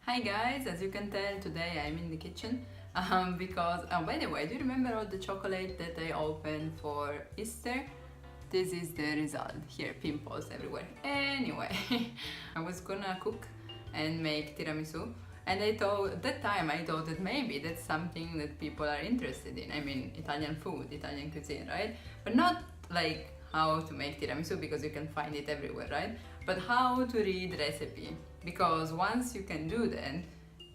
Hi guys, as you can tell, today I'm in the kitchen because, oh, by the way, do you remember all the chocolate that I opened for Easter? This is the result. Here, pimples everywhere. Anyway, I was gonna cook and make tiramisu, and I thought that maybe that's something that people are interested in. I mean, Italian food, Italian cuisine, right? But not like how to make tiramisu because you can find it everywhere, right? But how to read recipe, because once you can do that,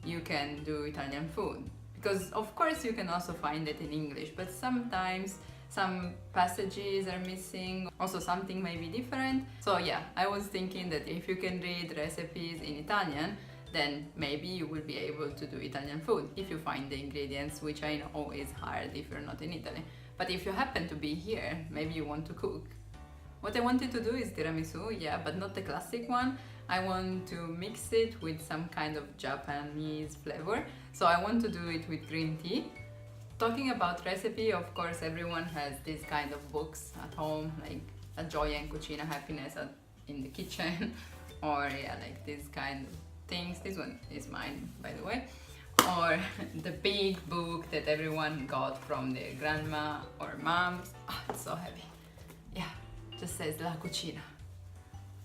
you can do Italian food. Because of course you can also find it in English, but sometimes some passages are missing, also something may be different. So yeah, I was thinking that if you can read recipes in Italian, then maybe you will be able to do Italian food if you find the ingredients, which I know is hard if you're not in Italy. But if you happen to be here, maybe you want to cook. What I wanted to do is tiramisu, yeah, but not the classic one. I want to mix it with some kind of Japanese flavor. So I want to do it with green tea. Talking about recipe, of course, everyone has these kind of books at home, like A Gioia in Cucina, Happiness in the Kitchen, or yeah, like these kind of things. This one is mine, by the way. Or the big book that everyone got from their grandma or moms. Oh, it's so heavy. Yeah, just says La Cucina.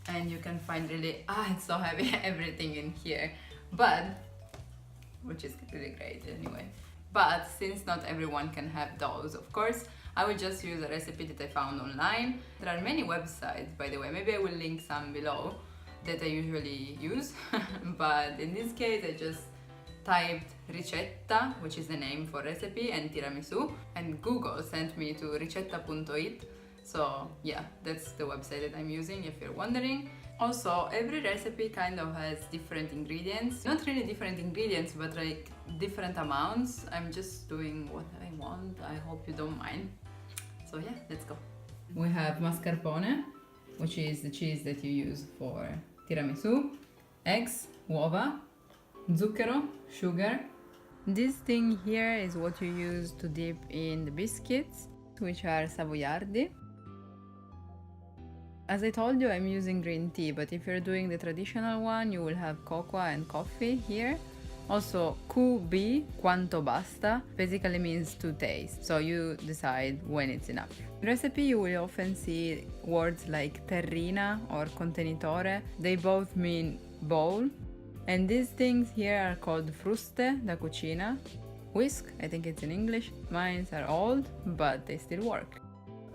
And you can find really, it's so heavy, everything in here. But, which is really great anyway. But since not everyone can have those, of course, I will just use a recipe that I found online. There are many websites, by the way. Maybe I will link some below that I usually use. But in this case, I just typed ricetta, which is the name for recipe, and tiramisu, and Google sent me to ricetta.it. So yeah, that's the website that I'm using if you're wondering. Also, every recipe kind of has different ingredients. Not really different ingredients, but like different amounts. I'm just doing what I want. I hope you don't mind. So yeah, let's go. We have mascarpone, which is the cheese that you use for tiramisu, eggs, uova, zucchero, sugar. This thing here is what you use to dip in the biscuits, which are savoiardi. As I told you, I'm using green tea, but if you're doing the traditional one, you will have cocoa and coffee here. Also, QB, quanto basta, basically means to taste, so you decide when it's enough. In recipe, you will often see words like terrina or contenitore. They both mean bowl. And these things here are called fruste da cucina. Whisk, I think it's in English. Mine are old, but they still work.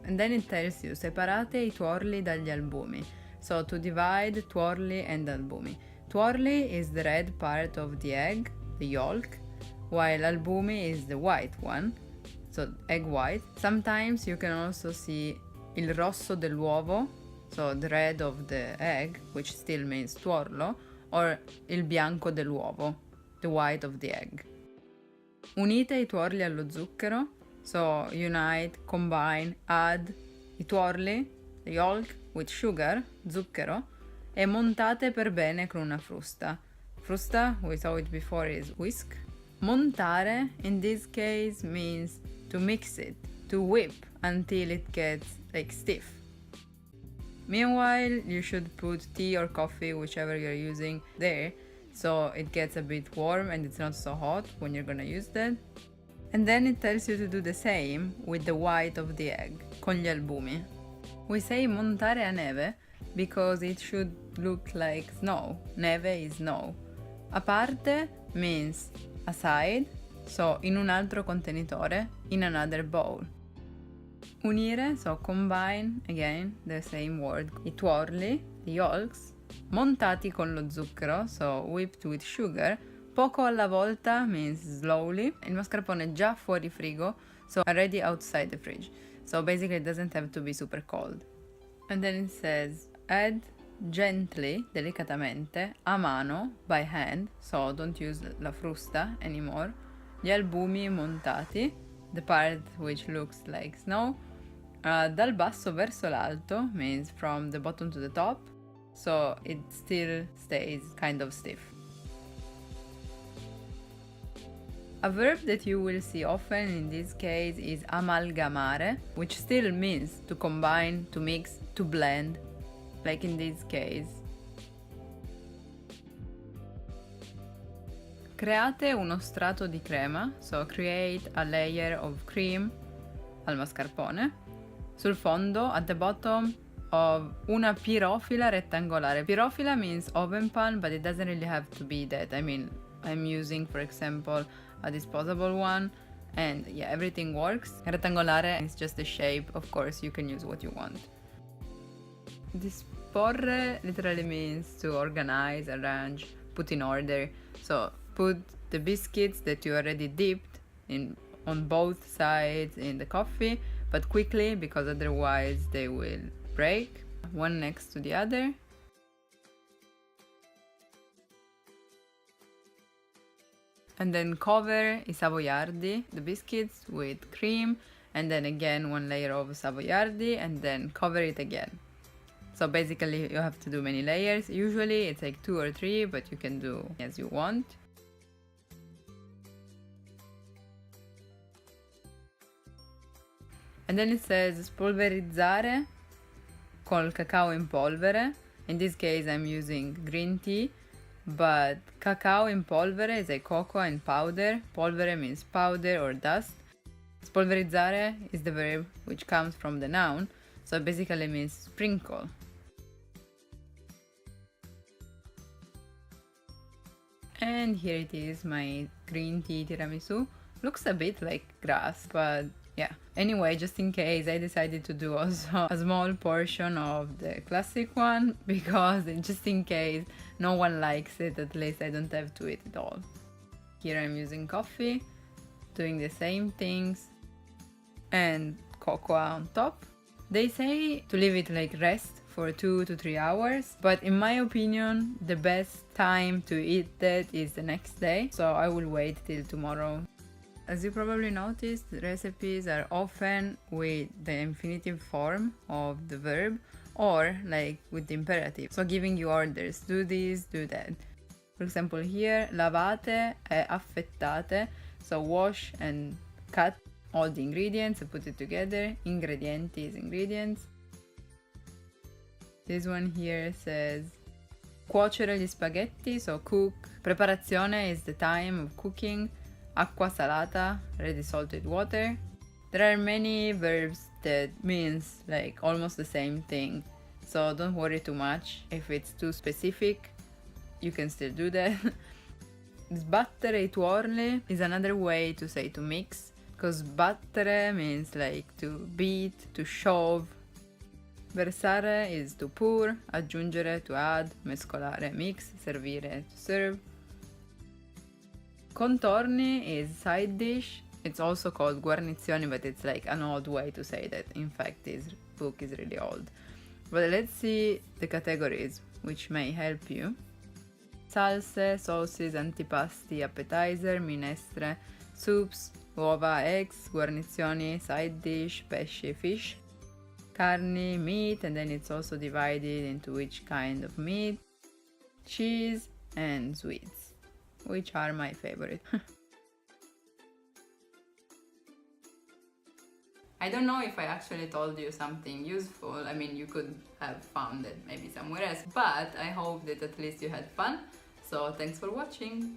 And then it tells you, separate I tuorli dagli albumi. So to divide tuorli and albumi. Tuorli is the red part of the egg, the yolk, while albumi is the white one, so egg white. Sometimes you can also see il rosso dell'uovo, so the red of the egg, which still means tuorlo, or il bianco dell'uovo, the white of the egg. Unite I tuorli allo zucchero. So unite, combine, add I tuorli, the yolk, with sugar, zucchero, e montate per bene con una frusta. Frusta, we saw it before, is whisk. Montare, in this case, means to mix it, to whip until it gets like stiff. Meanwhile, you should put tea or coffee, whichever you're using there, so it gets a bit warm and it's not so hot when you're gonna use that. And then it tells you to do the same with the white of the egg, con gli albumi. We say montare a neve because it should look like snow. Neve is snow. A parte means aside, so in un altro contenitore, in another bowl. Unire, so combine, again, the same word. I tuorli, the yolks, montati con lo zucchero, so whipped with sugar. Poco alla volta means slowly. Il mascarpone è già fuori frigo, so already outside the fridge. So basically it doesn't have to be super cold. And then it says, add gently, delicatamente, a mano, by hand, so don't use la frusta anymore, gli albumi montati, the part which looks like snow, dal basso verso l'alto means from the bottom to the top, so it still stays kind of stiff. A verb that you will see often in this case is amalgamare, which still means to combine, to mix, to blend, like in this case. Create uno strato di crema, so create a layer of cream al mascarpone, sul fondo, at the bottom of una pirofila rettangolare. Pirofila means oven pan, but it doesn't really have to be that. I mean, I'm using, for example, a disposable one, and yeah, everything works. Rettangolare is just the shape, of course, you can use what you want. Disporre literally means to organize, arrange, put in order. So put the biscuits that you already dipped in on both sides in the coffee, but quickly, because otherwise they will break, one next to the other. And then cover i savoiardi, the biscuits, with cream, and then again one layer of savoiardi, and then cover it again. So basically you have to do many layers. Usually it's like 2 or 3, but you can do as you want. And then it says spolverizzare col cacao in polvere. In this case I'm using green tea, but cacao in polvere is a cocoa in powder. Polvere means powder or dust. Spolverizzare is the verb which comes from the noun, so it basically means sprinkle. And here it is, my green tea tiramisu. Looks a bit like grass, but yeah. Anyway, just in case, I decided to do also a small portion of the classic one, because just in case no one likes it, at least I don't have to eat it all. Here I'm using coffee, doing the same things, and cocoa on top. They say to leave it like rest for 2 to 3 hours, but in my opinion the best time to eat that is the next day, so I will wait till tomorrow. As you probably noticed, recipes are often with the infinitive form of the verb or like with the imperative, so giving you orders, do this, do that. For example here, lavate e affettate, so wash and cut all the ingredients and put it together. Ingredienti is ingredients. This one here says cuocere gli spaghetti, so cook. Preparazione is the time of cooking. Acqua salata, ready salted water. There are many verbs that means like almost the same thing, so don't worry too much. If it's too specific, you can still do that. Sbattere i tuorli is another way to say to mix, because battere means like to beat, to shove. Versare is to pour, aggiungere to add, mescolare mix, servire to serve. Contorni is side dish. It's also called guarnizioni, but it's like an old way to say that. In fact, this book is really old. But let's see the categories which may help you. Salse, sauces, antipasti, appetizer, minestre, soups, uova, eggs, guarnizioni, side dish, pesce, fish, carni, meat, and then it's also divided into which kind of meat, cheese, and sweets, which are my favorite. I don't know if I actually told you something useful. I mean, you could have found it maybe somewhere else, but I hope that at least you had fun. So thanks for watching.